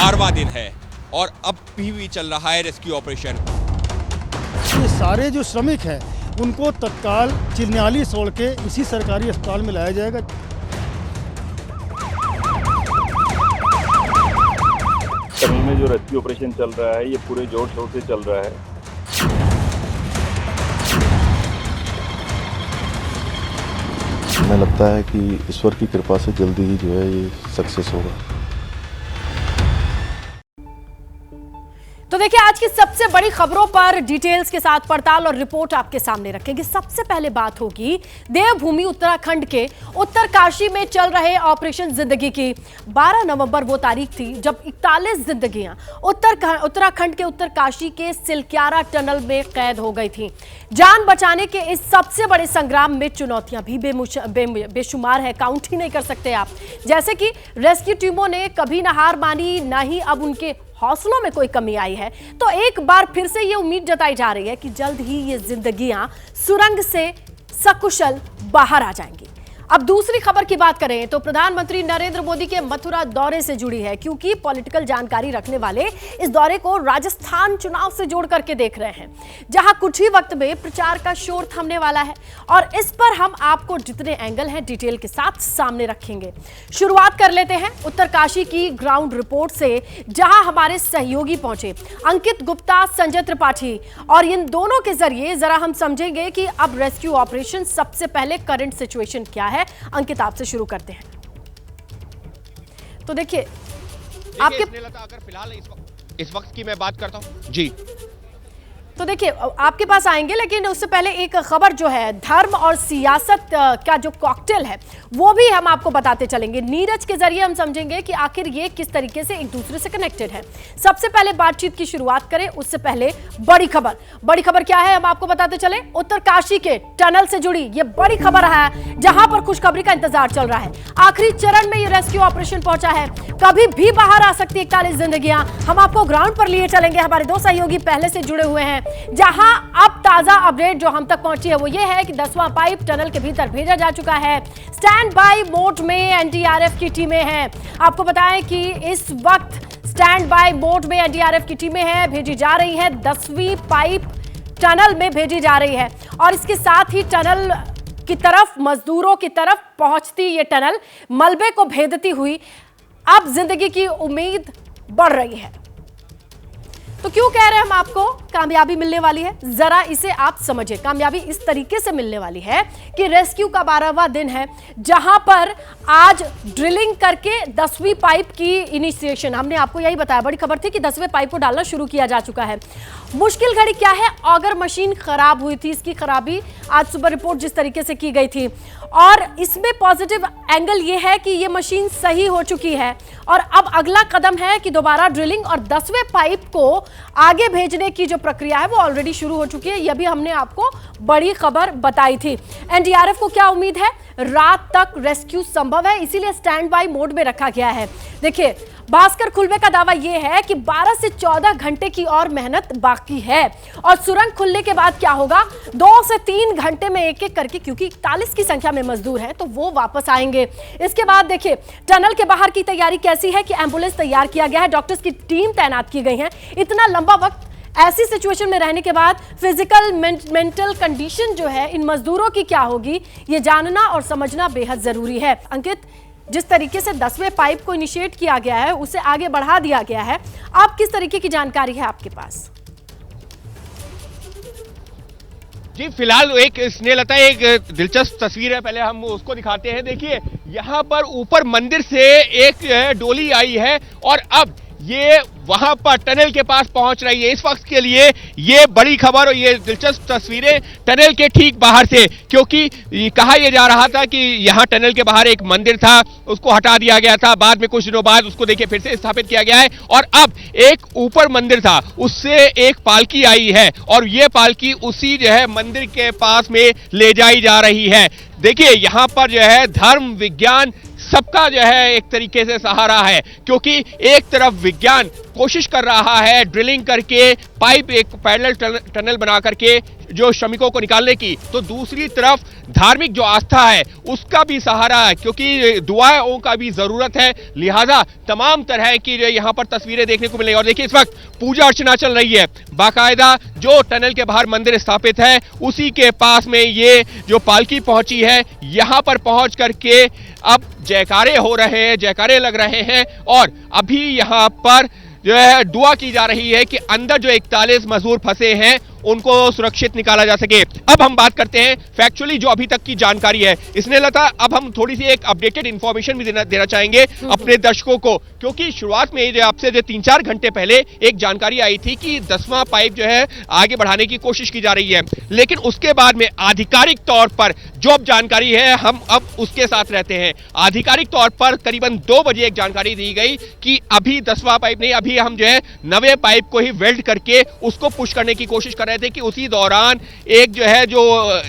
12वां दिन है और अब भी चल रहा है रेस्क्यू ऑपरेशन। ये सारे जो श्रमिक हैं उनको तत्काल चिन्याली छोड़ के इसी सरकारी अस्पताल में लाया जाएगा। टनल में जो रेस्क्यू ऑपरेशन चल रहा है ये पूरे जोर शोर से चल रहा है। हमें लगता है कि ईश्वर की कृपा से जल्दी ही जो है ये सक्सेस होगा। तो देखिए, आज की सबसे बड़ी खबरों पर डिटेल्स के साथ पड़ताल और रिपोर्ट आपके सामने रखेंगे। सबसे पहले बात होगी देवभूमि उत्तराखंड के उत्तरकाशी में चल रहे ऑपरेशन जिंदगी की। 12 नवंबर वो तारीख थी जब 41 जिंदगियां उत्तराखंड के उत्तरकाशी के सिलक्यारा टनल में कैद हो गई थी। जान बचाने के इस सबसे बड़े संग्राम में चुनौतियां भी बेशुमार है, काउंट ही नहीं कर सकते आप। जैसे कि रेस्क्यू टीमों ने कभी न हार मानी, ना ही अब उनके हौसलों में कोई कमी आई है। तो एक बार फिर से ये उम्मीद जताई जा रही है कि जल्द ही ये जिंदगियां सुरंग से सकुशल बाहर आ जाएंगी। अब दूसरी खबर की बात करें तो प्रधानमंत्री नरेंद्र मोदी के मथुरा दौरे से जुड़ी है, क्योंकि पॉलिटिकल जानकारी रखने वाले इस दौरे को राजस्थान चुनाव से जोड़ करके देख रहे हैं, जहां कुछ ही वक्त में प्रचार का शोर थमने वाला है। और इस पर हम आपको जितने एंगल हैं डिटेल के साथ सामने रखेंगे। शुरुआत कर लेते हैं उत्तरकाशी की ग्राउंड रिपोर्ट से, जहां हमारे सहयोगी पहुंचे अंकित गुप्ता, संजय त्रिपाठी, और इन दोनों के जरिए जरा हम समझेंगे कि अब रेस्क्यू ऑपरेशन सबसे पहले करंट सिचुएशन क्या है। अंकित, आपसे शुरू करते हैं। तो देखिए आपके अगर फिलहाल इस वक्त की मैं बात करता हूं जी, तो देखिए आपके पास आएंगे, लेकिन उससे पहले एक खबर जो है धर्म और सियासत का जो कॉकटेल है वो भी हम आपको बताते चलेंगे। नीरज के जरिए हम समझेंगे कि आखिर ये किस तरीके से एक दूसरे से कनेक्टेड है। सबसे पहले बातचीत की शुरुआत करें उससे पहले बड़ी खबर क्या है हम आपको बताते चले। उत्तरकाशी के टनल से जुड़ी ये बड़ी खबर है, जहां पर खुशखबरी का इंतजार चल रहा है। आखिरी चरण में ये रेस्क्यू ऑपरेशन पहुंचा है। कभी भी बाहर आ सकती है 41 जिंदगियां। हम आपको ग्राउंड पर लिए चलेंगे, हमारे दो सहयोगी पहले से जुड़े हुए हैं, जहां अब ताजा अपडेट जो हम तक पहुंची है वो ये है कि 10वां पाइप टनल के भीतर भेजा जा चुका है। स्टैंड बाय मोड में एनडीआरएफ की टीमें हैं। आपको बताएं कि इस वक्त स्टैंड बाय मोड में एनडीआरएफ की टीमें हैं, भेजी जा रही है। 10वीं पाइप टनल में भेजी जा रही है और इसके साथ ही टनल की तरफ, मजदूरों की तरफ पहुंचती ये टनल मलबे को भेदती हुई अब जिंदगी की उम्मीद बढ़ रही है। तो क्यों कह रहे हैं हम आपको कामयाबी मिलने वाली है, जरा इसे आप समझिए। कामयाबी इस तरीके से मिलने वाली है कि रेस्क्यू का 12वां दिन है, जहां पर आज ड्रिलिंग करके 10वीं पाइप की इनिशिएशन, हमने आपको यही बताया, बड़ी खबर थी कि 10वें पाइप को डालना शुरू किया जा चुका है। मुश्किल घड़ी क्या है, ऑगर मशीन खराब हुई थी, इसकी खराबी आज सुबह रिपोर्ट जिस तरीके से की गई थी, और इसमें पॉजिटिव एंगल ये है कि ये मशीन सही हो चुकी है और अब अगला कदम है कि दोबारा ड्रिलिंग और 10वें पाइप को आगे भेजने की जो प्रक्रिया है वो ऑलरेडी शुरू हो चुकी है। यह भी हमने आपको बड़ी खबर बताई थी। एनडीआरएफ को क्या उम्मीद है, रात तक रेस्क्यू संभव है, इसीलिए स्टैंड बाय मोड में रखा गया है। देखिए भास्कर खुलवे का दावा यह है कि 12 से 14 घंटे की और मेहनत बाकी है और सुरंग खुलने के बाद क्या होगा, 2 से 3 घंटे में एक एक करके, क्योंकि 41 की संख्या में मजदूर हैं तो वो वापस आएंगे। इसके बाद देखिए टनल के बाहर की तैयारी कैसी है कि एम्बुलेंस तैयार किया गया है, डॉक्टर्स की टीम तैनात की गई है। इतना लंबा वक्त ऐसी सिचुएशन में रहने के बाद फिजिकल मेंटल कंडीशन जो है इन मजदूरों की क्या होगी, ये जानना और समझना बेहद जरूरी है। अंकित, जिस तरीके से 10वें पाइप को इनिशिएट किया गया है, उसे आगे बढ़ा दिया गया है, आप किस तरीके की जानकारी है आपके पास? जी फिलहाल एक स्नेहलता एक दिलचस्प तस्वीर है, पहले हम उसको दिखाते हैं। देखिए यहाँ पर ऊपर मंदिर से एक डोली आई है और अब ये वहां पर टनल के पास पहुंच रही है। इस वक्त के लिए ये बड़ी खबर और ये दिलचस्प तस्वीरें टनल के ठीक बाहर से, क्योंकि कहा यह जा रहा था कि यहाँ टनल के बाहर एक मंदिर था, उसको हटा दिया गया था, बाद में कुछ दिनों बाद उसको देखिए फिर से स्थापित किया गया है और अब एक ऊपर मंदिर था उससे एक पालकी आई है और ये पालकी उसी जो है मंदिर के पास में ले जाई जा रही है। देखिए यहाँ पर जो है धर्म विज्ञान सबका जो है एक तरीके से सहारा है, क्योंकि एक तरफ विज्ञान कोशिश कर रहा है ड्रिलिंग करके पाइप एक पैरेलल टनल बना करके जो श्रमिकों को निकालने की, तो दूसरी तरफ धार्मिक जो आस्था है उसका भी सहारा है, क्योंकि दुआओं का भी जरूरत है। लिहाजा तमाम तरह की यहां पर तस्वीरें देखने को मिल रही है। और देखिए, इस वक्त पूजा अर्चना चल रही है। बाकायदा जो टनल के बाहर मंदिर स्थापित है उसी के पास में ये जो पालकी पहुंची है, यहां पर पहुंच करके अब जयकारे हो रहे हैं, जयकारे लग रहे हैं। और अभी यहां पर जो है दुआ की जा रही है कि अंदर जो 41 मजदूर फंसे हैं उनको सुरक्षित निकाला जा सके। अब हम बात करते हैं फैक्चुअली जो अभी तक की जानकारी है। इसने लता, अब हम थोड़ी सी एक अपडेटेड इंफॉर्मेशन भी देना चाहेंगे अपने दर्शकों को, क्योंकि शुरुआत में आपसे जो 3-4 घंटे पहले एक जानकारी आई थी कि 10वां पाइप जो है आगे बढ़ाने की कोशिश की जा रही है, लेकिन उसके बाद में आधिकारिक तौर पर जो अब जानकारी है हम अब उसके साथ रहते हैं। आधिकारिक तौर पर करीबन 2 बजे एक जानकारी दी गई कि अभी 10वां पाइप नहीं, अभी हम जो है 9वें पाइप को ही वेल्ड करके उसको पुश करने की कोशिश कर रहे थे कि उसी दौरान एक जो है जो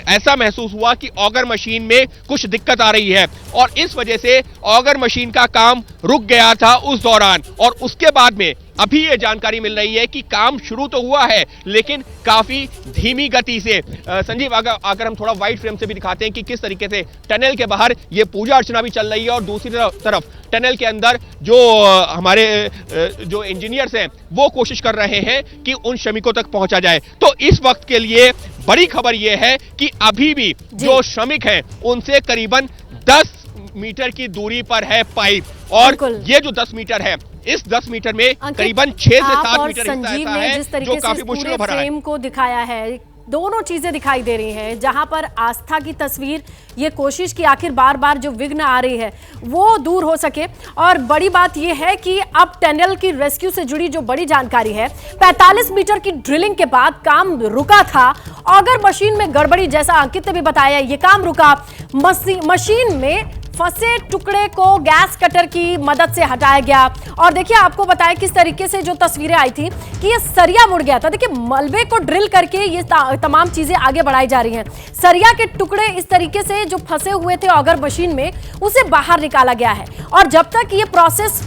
ऐसा महसूस हुआ कि ऑगर मशीन में कुछ दिक्कत आ रही है और इस वजह से ऑगर मशीन का काम रुक गया था उस दौरान। और उसके बाद में अभी ये जानकारी मिल रही है कि काम शुरू तो हुआ है लेकिन काफी धीमी गति से। संजीव, अगर हम थोड़ा वाइड फ्रेम से भी दिखाते हैं कि किस तरीके से टनल के बाहर ये पूजा अर्चना भी चल रही है और दूसरी तरफ टनल के अंदर जो हमारे जो इंजीनियर्स हैं वो कोशिश कर रहे हैं कि उन श्रमिकों तक पहुंचा जाए। तो इस वक्त के लिए बड़ी खबर यह है कि अभी भी जो श्रमिक हैं उनसे करीबन 10 मीटर की दूरी पर है पाइप और ये जो 10 मीटर है, इस 10 मीटर में करीबन 6 से 7 मीटर संजीव ने जिस तरीके से पूरे फ्रेम को दिखाया है, दोनों चीजें दिखाई दे रही हैं। जहां पर आस्था की तस्वीर, ये कोशिश की आखिर बार बार जो विघ्न आ रही है वो दूर हो सके। और बड़ी बात ये है कि अब टनल की रेस्क्यू से जुड़ी जो बड़ी जानकारी है, 45 मीटर की ड्रिलिंग के बाद काम रुका था। ऑगर मशीन में गड़बड़ी, जैसा अंकित ने भी बताया, ये काम रुका। मशीन में फंसे टुकड़े को गैस कटर की मदद से हटाया गया। और देखिए, आपको बताया किस तरीके से जो तस्वीरें आई थी कि ये सरिया मुड़ गया था। देखिए, मलबे को ड्रिल करके ये तमाम चीजें आगे बढ़ाई जा रही हैं। सरिया के टुकड़े इस तरीके से जो फंसे हुए थे ऑगर मशीन में, उसे बाहर निकाला गया है। और जब तक ये प्रोसेस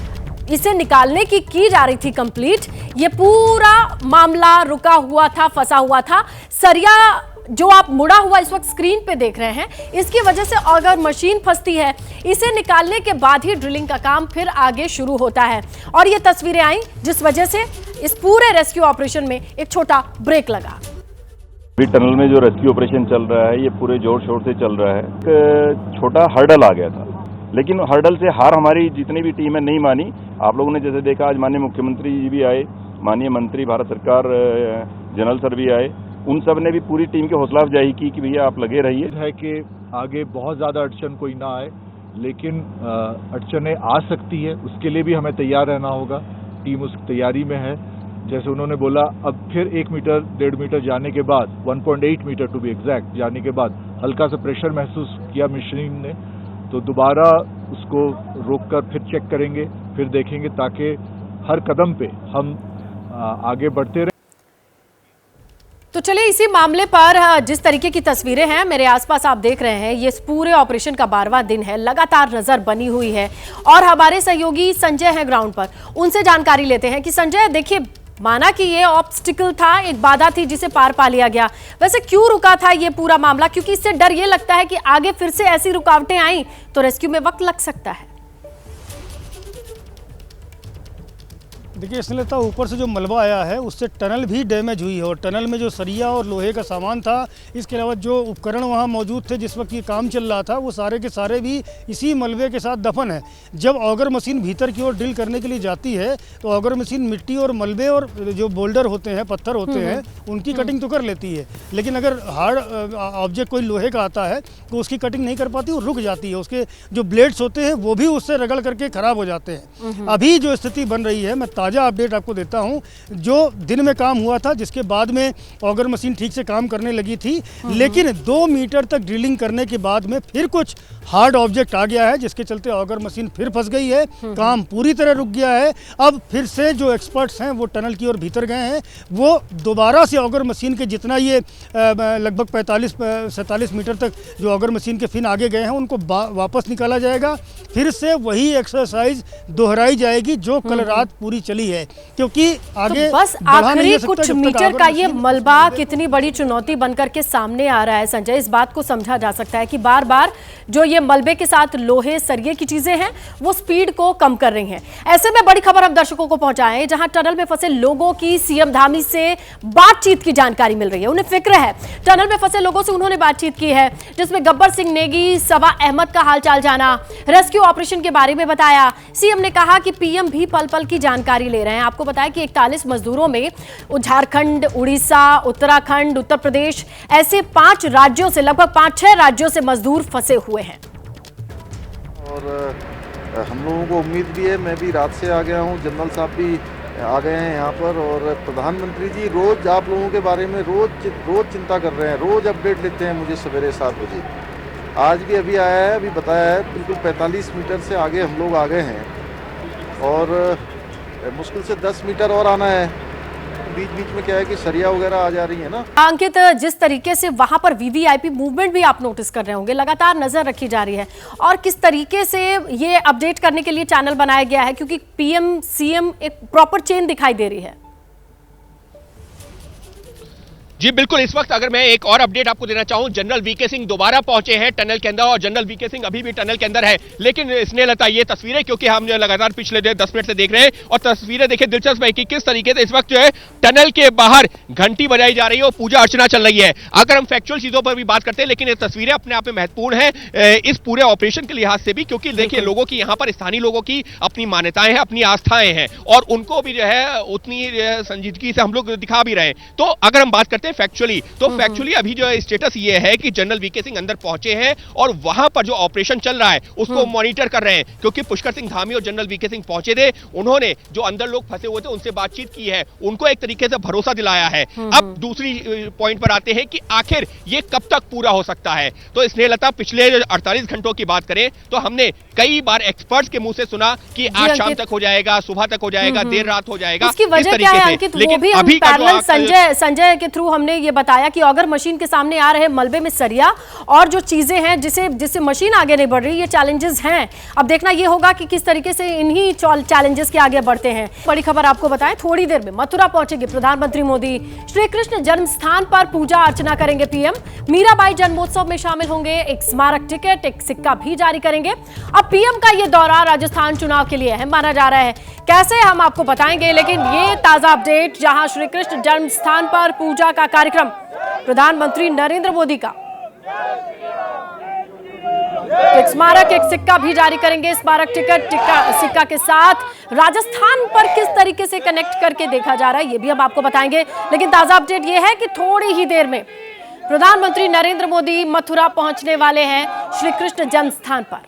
इसे निकालने की जा रही थी कंप्लीट, ये पूरा मामला रुका हुआ था, फंसा हुआ था। सरिया जो आप मुड़ा हुआ इस वक्त स्क्रीन पे देख रहे हैं, इसकी वजह से अगर मशीन फंसती है, इसे निकालने के बाद ही ड्रिलिंग का काम फिर आगे शुरू होता है। और ये तस्वीरें आई जिस वजह से इस पूरे रेस्क्यू ऑपरेशन में एक छोटा ब्रेक लगा। अभी टनल में जो रेस्क्यू ऑपरेशन चल रहा है ये पूरे जोर शोर से चल रहा है। एक छोटा हर्डल आ गया था, लेकिन हर्डल से हार हमारी जितनी भी टीम है नहीं मानी। आप लोगों ने जैसे देखा, आज माननीय मुख्यमंत्री जी भी आए, माननीय मंत्री भारत सरकार जनरल सर भी आए, उन सब ने भी पूरी टीम की हौसला अफजाई की कि भैया आप लगे रहिए। है कि आगे बहुत ज़्यादा अड़चन कोई ना आए, लेकिन अड़चनें आ सकती है, उसके लिए भी हमें तैयार रहना होगा। टीम उस तैयारी में है। जैसे उन्होंने बोला, अब फिर 1 मीटर 1.5 मीटर जाने के बाद, 1.8 मीटर टू बी एग्जैक्ट जाने के बाद हल्का सा प्रेशर महसूस किया मशीन ने, तो दोबारा उसको रोककर फिर चेक करेंगे, फिर देखेंगे, ताकि हर कदम पे हम आगे बढ़ते रहें। तो चलिए, इसी मामले पर जिस तरीके की तस्वीरें हैं मेरे आसपास आप देख रहे हैं, ये पूरे ऑपरेशन का 12वां दिन है, लगातार नजर बनी हुई है। और हमारे सहयोगी संजय हैं ग्राउंड पर, उनसे जानकारी लेते हैं कि संजय, देखिए, माना कि ये ऑब्स्टिकल था, एक बाधा थी जिसे पार पा लिया गया, वैसे क्यों रुका था ये पूरा मामला? क्योंकि इससे डर ये लगता है कि आगे फिर से ऐसी रुकावटें आई तो रेस्क्यू में वक्त लग सकता है। देखिए स्नेहलता, ऊपर से जो मलबा आया है उससे टनल भी डैमेज हुई है और टनल में जो सरिया और लोहे का सामान था, इसके अलावा जो उपकरण वहाँ मौजूद थे जिस वक्त ये काम चल रहा था, वो सारे के सारे भी इसी मलबे के साथ दफन है। जब ऑगर मशीन भीतर की ओर ड्रिल करने के लिए जाती है तो ऑगर मशीन मिट्टी और मलबे और जो बोल्डर होते हैं, पत्थर होते हैं, उनकी कटिंग तो कर लेती है, लेकिन अगर हार्ड ऑब्जेक्ट कोई लोहे का आता है तो उसकी कटिंग नहीं कर पाती और रुक जाती है। उसके जो ब्लेड्स होते हैं वो भी उससे रगड़ करके खराब हो जाते हैं। अभी जो स्थिति बन रही है, मैं ताज़ा अपडेट आपको देता हूं, जो दिन में काम हुआ था जिसके बाद में ऑगर मशीन ठीक से काम करने लगी थी, लेकिन 2 मीटर तक ड्रिलिंग करने के बाद में फिर कुछ हार्ड ऑब्जेक्ट आ गया है जिसके चलते ऑगर मशीन फिर फंस गई है, काम पूरी तरह रुक गया है। अब फिर से जो एक्सपर्ट्स हैं वो टनल की ओर भीतर गए हैं, वो दोबारा से ऑगर मशीन के जितना ये लगभग 45-47 मीटर तक जो ऑगर मशीन के फिन आगे गए हैं उनको वापस निकाला जाएगा। फिर से वही एक्सरसाइज दोहराई जाएगी जो कल रात पूरी चली वाली है, क्योंकि आगे तो बस आखिरी कुछ मीटर का ये मलबा कितनी बड़ी चुनौती बनकर के सामने आ रहा है संजय। इस बात को समझा जा सकता है कि बार बार जो ये मलबे के साथ लोहे सरिये की चीजें हैं वो स्पीड को कम कर रही हैं। ऐसे में बड़ी खबर हम दर्शकों को पहुंचाएं, जहां टनल में फंसे लोगों की सीएम धामी से बातचीत की जानकारी मिल रही है। उन्हें फिक्र है, टनल में फंसे लोगों से उन्होंने बातचीत की है, जिसमें गब्बर सिंह नेगी, सबा अहमद का हालचाल जाना, रेस्क्यू ऑपरेशन के बारे में बताया। सीएम ने कहा कि पीएम भी पल पल की जानकारी ले रहे हैं। आपको बताया कि 41 मजदूरों में झारखंड, उड़ीसा, उत्तराखंड, उत्तर प्रदेश, ऐसे 5 राज्यों से, लगभग 5-6 राज्यों से मजदूर फंसे हुए हैं। और हम लोगों को उम्मीद भी है, मैं भी रात से आ गया हूँ, जनरल साहब भी आ गए हैं यहाँ पर, और प्रधानमंत्री जी रोज आप लोगों के बारे में रोज चिंता कर रहे हैं, रोज अपडेट लेते हैं मुझे सवेरे 7 बजे। आज भी अभी आया है, अभी बताया है, बिल्कुल 45 मीटर से आगे हम लोग आ गए हैं और मुश्किल से 10 मीटर और आना है। बीच बीच में क्या है कि सरिया वगैरह आ जा रही है ना। अंकित, जिस तरीके से वहां पर वीवीआईपी मूवमेंट भी आप नोटिस कर रहे होंगे, लगातार नजर रखी जा रही है, और किस तरीके से ये अपडेट करने के लिए चैनल बनाया गया है, क्योंकि पीएम सीएम एक प्रॉपर चेन दिखाई दे रही है। जी बिल्कुल, इस वक्त अगर मैं एक और अपडेट आपको देना चाहूं, जनरल वीके सिंह दोबारा पहुंचे हैं टनल के अंदर, और जनरल वीके सिंह अभी भी टनल के अंदर है। लेकिन स्नेहलता, ये तस्वीरें क्योंकि हम लगातार पिछले 10 मिनट से देख रहे हैं, और तस्वीरें देखिए दिलचस्प है कि किस तरीके से इस वक्त जो है टनल के बाहर घंटी बजाई जा रही है और पूजा अर्चना चल रही है। अगर हम फैक्चुअल चीजों पर भी बात करते हैं, लेकिन ये तस्वीरें अपने आप में महत्वपूर्ण है इस पूरे ऑपरेशन के लिहाज से भी, क्योंकि देखिए लोगों की, यहाँ पर स्थानीय लोगों की अपनी मान्यताएं हैं, अपनी आस्थाएं हैं, और उनको भी जो है उतनी संजीदगी से हम लोग दिखा भी रहे हैं। तो अगर हम बात करते हैं फैक्चुअली, तो फैक्चुअली अभी जो स्टेटस ये है कि जनरल वीके सिंह अंदर पहुंचे हैं और वहां पर जो ऑपरेशन चल रहा है उसको मॉनिटर कर रहे हैं, क्योंकि पुष्कर सिंह धामी और जनरल वीके सिंह पहुंचे थे, उन्होंने जो अंदर लोग फंसे हुए थे उनसे बातचीत की है, उनको एक तरीके से भरोसा दिलाया है। अब दूसरी पॉइंट पर आते हैं कि आखिर ये कब तक पूरा हो सकता है। तो स्नेहलता, पिछले 48 घंटों की बात करें तो हमने कई बार एक्सपर्ट्स के मुंह से सुना कि आज शाम तक हो जाएगा, सुबह तक हो जाएगा, देर रात हो जाएगा। इसकी वजह क्या है अंकित? वो भी हम पैरेलल संजय के थ्रू हमने ये बताया कि अगर मशीन के सामने आ रहे मलबे में सरिया और जो चीजें हैं जिससे मशीन आगे नहीं बढ़ रही, ये चैलेंजेस हैं। अब देखना ये होगा कि किस तरीके से इन्हीं चैलेंजेस के आगे बढ़ते हैं। बड़ी खबर आपको बताएं, थोड़ी देर में मथुरा पहुंचेंगे प्रधानमंत्री मोदी। श्री कृष्ण जन्म स्थान पर पूजा अर्चना करेंगे पीएम। मीराबाई जन्मोत्सव में शामिल होंगे, एक स्मारक टिकट, एक सिक्का भी जारी करेंगे। अब पीएम का ये दौरा राजस्थान चुनाव के लिए अहम माना जा रहा है, कैसे हम आपको बताएंगे, लेकिन ये ताजा अपडेट, जहां श्री कृष्ण जन्म स्थान पर पूजा का कार्यक्रम प्रधानमंत्री नरेंद्र मोदी का, एक स्मारक, एक सिक्का भी जारी करेंगे। स्मारक टिकट, सिक्का के साथ राजस्थान पर किस तरीके से कनेक्ट करके देखा जा रहा है, ये भी हम आपको बताएंगे। लेकिन ताजा अपडेट ये है कि थोड़ी ही देर में प्रधानमंत्री नरेंद्र मोदी मथुरा पहुंचने वाले हैं श्री कृष्ण जन्म स्थान पर।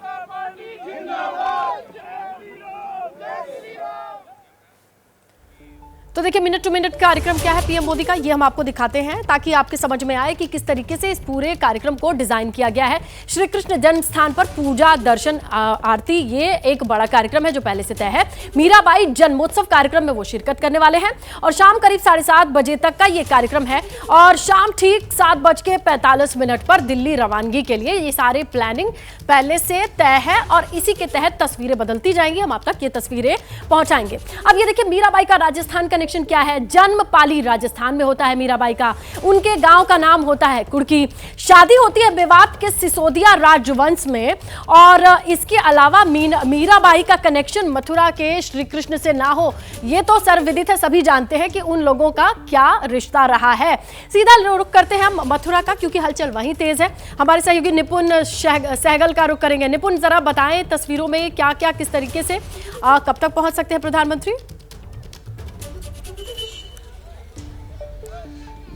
तो देखिए, मिनट टू मिनट कार्यक्रम क्या है पीएम मोदी का, ये हम आपको दिखाते हैं ताकि आपके समझ में आए कि किस तरीके से इस पूरे कार्यक्रम को डिजाइन किया गया है। श्री कृष्ण जन्म स्थान पर पूजा, दर्शन, आरती, ये एक बड़ा कार्यक्रम है जो पहले से तय है। मीराबाई जन्मोत्सव कार्यक्रम में वो शिरकत करने वाले हैं और शाम करीब 7:30 बजे तक का ये कार्यक्रम है, और शाम ठीक 7:45 पर दिल्ली रवानगी के लिए ये सारे प्लानिंग पहले से तय है, और इसी के तहत तस्वीरें बदलती जाएंगी, हम आप तक ये तस्वीरें पहुंचाएंगे। अब ये देखिए, मीराबाई का राजस्थान कनेक्शन क्या है। जन्म पाली राजस्थान में होता है मीराबाई का, उनके गांव का नाम होता है कुड़की। शादी होती है मेवात के सिसोदिया राजवंश में, और इसके अलावा मीराबाई का कनेक्शन मथुरा के श्री कृष्ण से ना हो, ये तो सर्वविदित है, सभी जानते हैं कि उन लोगों का क्या रिश्ता रहा है। सीधा रुख करते हैं हम मथुरा का, क्योंकि हलचल वहीं तेज है। हमारे सहयोगी निपुण सहगल का रुख करेंगे। निपुण, जरा बताएं तस्वीरों में क्या क्या, किस तरीके से कब तक पहुंच सकते हैं प्रधानमंत्री?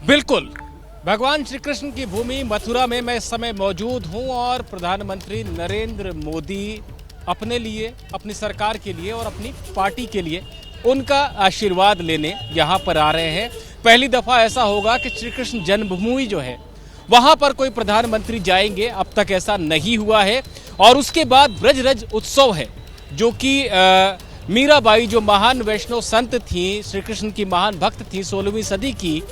बिल्कुल, भगवान श्री कृष्ण की भूमि मथुरा में मैं इस समय मौजूद हूं, और प्रधानमंत्री नरेंद्र मोदी अपने लिए, अपनी सरकार के लिए और अपनी पार्टी के लिए उनका आशीर्वाद लेने यहां पर आ रहे हैं। पहली दफा ऐसा होगा कि श्री कृष्ण जन्मभूमि जो है वहां पर कोई प्रधानमंत्री जाएंगे, अब तक ऐसा नहीं हुआ है। और उसके बाद ब्रजरज उत्सव है, जो कि मीराबाई जो महान वैष्णव संत थी, श्री कृष्ण की महान भक्त थी 16वीं सदी की,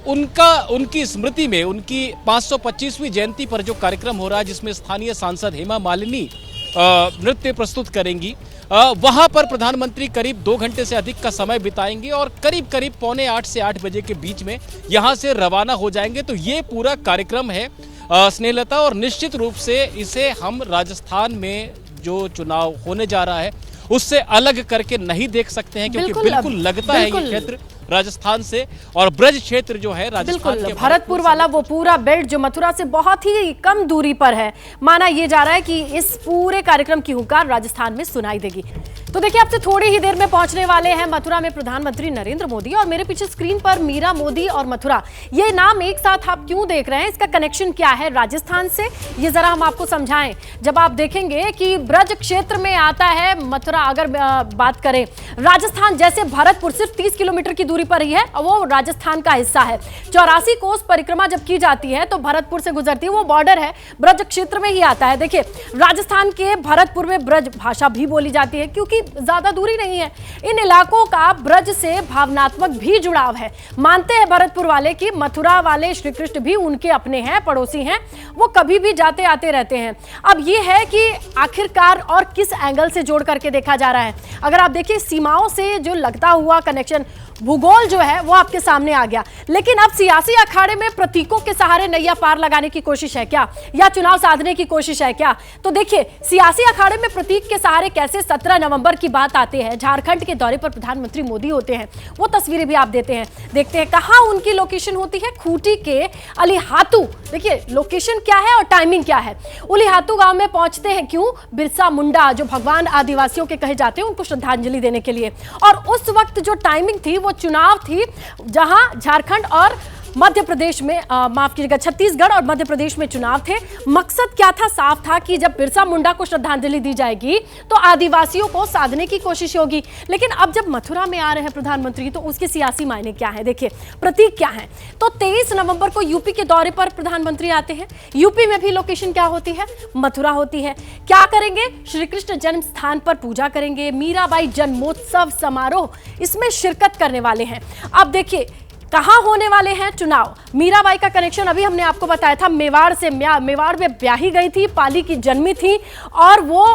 उनकी स्मृति में उनकी 525वीं जयंती पर जो कार्यक्रम हो रहा है, जिसमें स्थानीय सांसद हेमा मालिनी नृत्य प्रस्तुत करेंगी। वहां पर प्रधानमंत्री करीब 2 घंटे से अधिक का समय बिताएंगे और करीब करीब 7:45 से 8 बजे के बीच में यहां से रवाना हो जाएंगे। तो ये पूरा कार्यक्रम है स्नेहलता, और निश्चित रूप से इसे हम राजस्थान में जो चुनाव होने जा रहा है उससे अलग करके नहीं देख सकते हैं, क्योंकि बिल्कुल लगता है ये क्षेत्र राजस्थान से, और ब्रज क्षेत्र जो है राजस्थान के भरतपुर वाला वो पूरा बेल्ट जो मथुरा से बहुत ही कम दूरी पर है, माना ये जा रहा है कि इस पूरे कार्यक्रम की हुंकार राजस्थान में सुनाई देगी। तो देखिए, आपसे थोड़ी ही देर में पहुंचने वाले हैं मथुरा में प्रधानमंत्री नरेंद्र मोदी, और मेरे पीछे स्क्रीन पर मीरा मोदी और मथुरा, ये नाम एक साथ आप क्यों देख रहे हैं, इसका कनेक्शन क्या है राजस्थान से, ये जरा हम आपको समझाएं। जब आप देखेंगे कि ब्रज क्षेत्र में आता है मथुरा, अगर बात करें राजस्थान, जैसे भरतपुर सिर्फ 30 किलोमीटर की दूरी पर ही है, वो राजस्थान का हिस्सा है। 84 कोस परिक्रमा जब की जाती है तो भरतपुर से गुजरती है, वो बॉर्डर है, ब्रज क्षेत्र में ही आता है। देखिए, राजस्थान के भरतपुर में ब्रज भाषा भी बोली जाती है, क्योंकि ज्यादा दूरी नहीं है। इन इलाकों का ब्रज से भावनात्मक भी जुड़ाव है। मानते हैं भरतपुर वाले कि मथुरा वाले श्री कृष्ण भी उनके अपने हैं, पड़ोसी हैं, वो कभी भी जाते आते रहते हैं। अब ये है कि आखिरकार और किस एंगल से जोड़ करके देखा जा रहा है। अगर आप देखिए, सीमाओं से जो लगता हुआ कनेक्शन, भूगोल जो है वो आपके सामने आ गया, लेकिन अब सियासी अखाड़े में प्रतीकों के सहारे नैया पार लगाने की कोशिश है क्या, या चुनाव साधने की कोशिश है क्या? तो देखिए, सियासी अखाड़े में प्रतीक के सहारे कैसे 17 नवंबर की बात आते हैं, झारखंड के दौरे पर प्रधानमंत्री मोदी होते हैं, वो तस्वीरें भी आप देखते हैं कहां उनकी लोकेशन होती है, खूंटी के अलीहातू। देखिए, लोकेशन क्या है और टाइमिंग क्या है। उलीहातू गांव में पहुंचते हैं क्यों? बिरसा मुंडा जो भगवान आदिवासियों के कहे जाते हैं, उनको श्रद्धांजलि देने के लिए। और उस वक्त जो टाइमिंग थी वो चुनाव थी, जहां झारखंड और मध्य प्रदेश में, माफ कीजिएगा, छत्तीसगढ़ और मध्य प्रदेश में चुनाव थे। मकसद क्या था? साफ था कि जब बिरसा मुंडा को श्रद्धांजलि दी जाएगी तो आदिवासियों को साधने की कोशिश होगी। लेकिन अब जब मथुरा में आ रहे हैं प्रधानमंत्री, तो उसके सियासी मायने क्या है, देखिए प्रतीक क्या है। तो 23 नवंबर को यूपी के दौरे पर प्रधानमंत्री आते हैं। यूपी में भी लोकेशन क्या होती है? मथुरा होती है। क्या करेंगे? श्री कृष्ण जन्म स्थान पर पूजा करेंगे, मीराबाई जन्मोत्सव समारोह, इसमें शिरकत करने वाले हैं। अब देखिए, कहां होने वाले हैं चुनाव। मीराबाई का कनेक्शन अभी हमने आपको बताया था, मेवाड़ से। मेवाड़ में ब्याही गई थी, पाली की जन्मी थी, और वो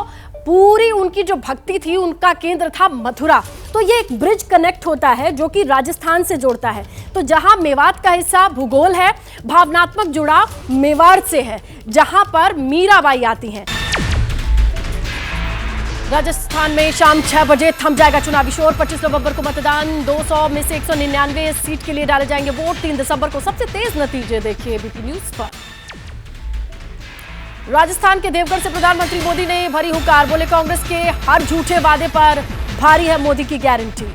पूरी उनकी जो भक्ति थी, उनका केंद्र था मथुरा। तो ये एक ब्रिज कनेक्ट होता है जो कि राजस्थान से जोड़ता है। तो जहां मेवात का हिस्सा भूगोल है, भावनात्मक जुड़ाव मेवाड़ से है, जहां पर मीराबाई आती हैं। राजस्थान में शाम 6 बजे थम जाएगा चुनावी शोर। 25 नवंबर को मतदान, 200 में से 199 सीट के लिए डाले जाएंगे वोट। 3 दिसंबर को सबसे तेज नतीजे देखिए एबीपी न्यूज पर। राजस्थान के देवगढ़ से प्रधानमंत्री मोदी ने भरी हुंकार, बोले कांग्रेस के हर झूठे वादे पर भारी है मोदी की गारंटी।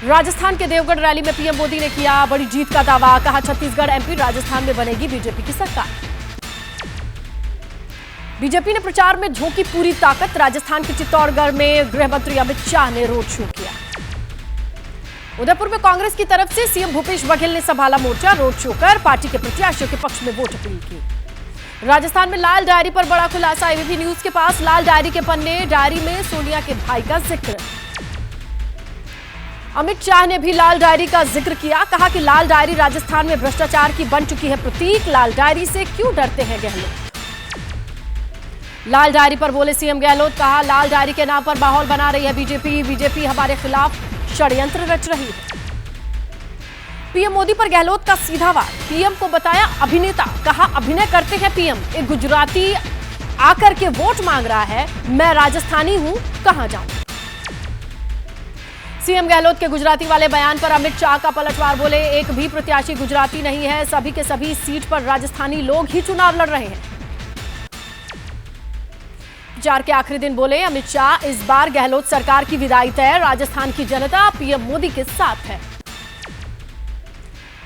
राजस्थान के देवगढ़ रैली में पीएम मोदी ने किया बड़ी जीत का दावा, कहा छत्तीसगढ़ एमपी राजस्थान में बनेगी बीजेपी की सरकार। बीजेपी ने प्रचार में झोंकी पूरी ताकत। राजस्थान के चित्तौड़गढ़ में गृह मंत्री अमित शाह ने रोड शो किया। उदयपुर में कांग्रेस की तरफ से सीएम भूपेश बघेल ने संभाला मोर्चा, रोड शो कर पार्टी के प्रत्याशियों के पक्ष में वोट अपील की। राजस्थान में लाल डायरी पर बड़ा खुलासा एबीपी न्यूज के पास। लाल डायरी के पन्ने, डायरी में सोनिया के भाई का जिक्र। अमित शाह ने भी लाल डायरी का जिक्र किया, कहा कि लाल डायरी राजस्थान में भ्रष्टाचार की बन चुकी है प्रतीक। लाल डायरी से क्यों डरते हैं गहलोत? लाल डायरी पर बोले सीएम गहलोत, कहा लाल डायरी के नाम पर माहौल बना रही है बीजेपी। बीजेपी हमारे खिलाफ षड्यंत्र रच रही है। पीएम मोदी पर गहलोत का सीधा वार, पीएम को बताया अभिनेता, कहा अभिनय करते हैं पीएम। एक गुजराती आकर के वोट मांग रहा है, मैं राजस्थानी हूं, कहां जाऊं। सीएम गहलोत के गुजराती वाले बयान पर अमित शाह का पलटवार, बोले एक भी प्रत्याशी गुजराती नहीं है, सभी के सभी सीट पर राजस्थानी लोग ही चुनाव लड़ रहे हैं। प्रचार के आखिरी दिन बोले अमित शाह, इस बार गहलोत सरकार की विदाई तय, राजस्थान की जनता पीएम मोदी के साथ है।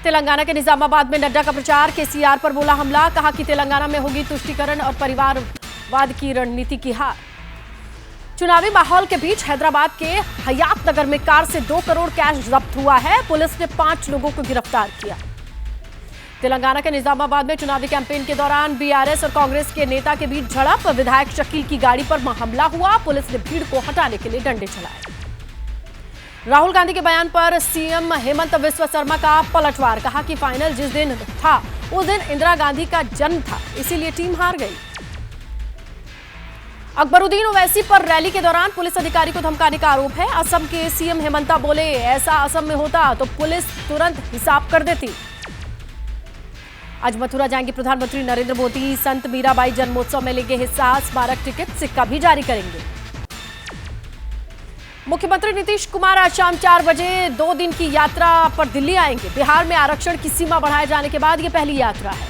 तेलंगाना के निजामाबाद में नड्डा का प्रचार, केसीआर पर बोला हमला, कहा कि तेलंगाना में होगी तुष्टीकरण और परिवारवाद की रणनीति की हार। चुनावी माहौल के बीच हैदराबाद के हयात नगर में कार से 2 करोड़ कैश जब्त हुआ है, पुलिस ने 5 लोगों को गिरफ्तार किया। तेलंगाना के निजामाबाद में चुनावी कैंपेन के दौरान बीआरएस और कांग्रेस के नेता के बीच झड़प, विधायक शकील की गाड़ी पर हमला हुआ, पुलिस ने भीड़ को हटाने के लिए डंडे चलाए। राहुल गांधी के बयान पर सीएम हेमंत बिस्वा शर्मा का पलटवार, कहा कि फाइनल जिस दिन था उस दिन इंदिरा गांधी का जन्म था, इसीलिए टीम हार गई। अकबरुद्दीन ओवैसी पर रैली के दौरान पुलिस अधिकारी को धमकाने का आरोप है। असम के सीएम हेमंता बोले, ऐसा असम में होता तो पुलिस तुरंत हिसाब कर देती। आज मथुरा जाएंगे प्रधानमंत्री नरेंद्र मोदी। संत मीराबाई जन्मोत्सव में लेंगे हिस्सा। स्मारक टिकट सिक्का भी जारी करेंगे। मुख्यमंत्री नीतीश कुमार आज शाम 4 बजे 2 दिन की यात्रा पर दिल्ली आएंगे। बिहार में आरक्षण की सीमा बढ़ाए जाने के बाद यह पहली यात्रा है।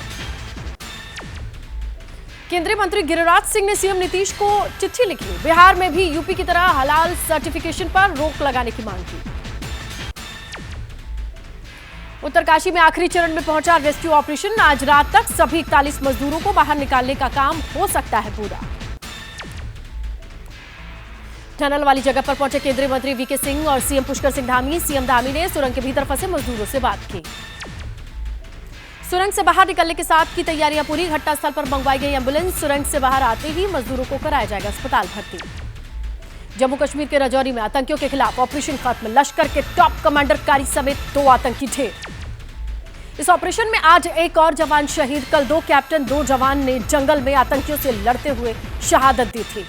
केंद्रीय मंत्री गिरिराज सिंह ने सीएम नीतीश को चिट्ठी लिखी। बिहार में भी यूपी की तरह हलाल सर्टिफिकेशन पर रोक लगाने की मांग की। उत्तरकाशी में आखिरी चरण में पहुंचा रेस्क्यू ऑपरेशन। आज रात तक सभी 41 मजदूरों को बाहर निकालने का काम हो सकता है पूरा। टनल वाली जगह पर पहुंचे केंद्रीय मंत्री वीके सिंह और सीएम पुष्कर सिंह धामी। सीएम धामी ने सुरंग के भीतर फंसे मजदूरों से बात की। सुरंग से बाहर निकलने के साथ की तैयारियां पूरी। घटनास्थल पर मंगवाई गई एम्बुलेंस। सुरंग से बाहर आते ही मजदूरों को कराया जाएगा अस्पताल भर्ती। जम्मू कश्मीर के राजौरी में आतंकियों के खिलाफ ऑपरेशन खत्म। लश्कर के टॉप कमांडर कारी समेत 2 आतंकी ढेर। इस ऑपरेशन में आज एक और जवान शहीद। कल 2 कैप्टन 2 जवान ने जंगल में आतंकियों से लड़ते हुए शहादत दी थी।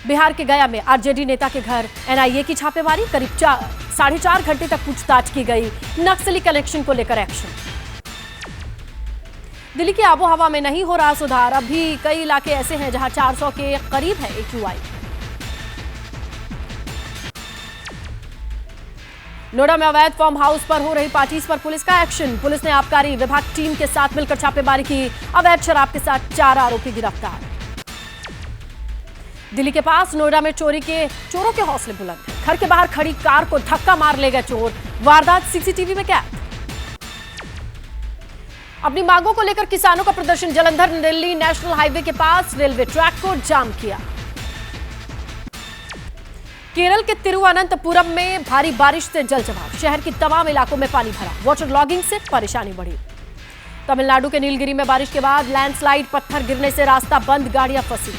बिहार के गया में आरजेडी नेता के घर एनआईए की छापेमारी। करीब 4.5 घंटे तक पूछताछ की गई। नक्सली कनेक्शन को लेकर एक्शन। दिल्ली की आबोहवा में नहीं हो रहा सुधार। अभी कई इलाके ऐसे हैं जहां 400 के करीब है AQI। नोएडा में अवैध फार्म हाउस पर हो रही पार्टीज पर पुलिस का एक्शन। पुलिस ने आबकारी विभाग टीम के साथ मिलकर छापेमारी की। अवैध शराब के साथ 4 आरोपी गिरफ्तार। दिल्ली के पास नोएडा में चोरों के हौसले बुलंद हैं। घर के बाहर खड़ी कार को धक्का मार ले गए चोर। वारदात सीसीटीवी में कैद। अपनी मांगों को लेकर किसानों का प्रदर्शन। जालंधर दिल्ली नेशनल हाईवे के पास रेलवे ट्रैक को जाम किया। केरल के तिरुवनंतपुरम में भारी बारिश से जलजमाव। शहर की तमाम इलाकों में पानी भरा। वाटर लॉगिंग से परेशानी बढ़ी। तमिलनाडु के नीलगिरी में बारिश के बाद लैंडस्लाइड। पत्थर गिरने से रास्ता बंद, गाड़ियां फंसी।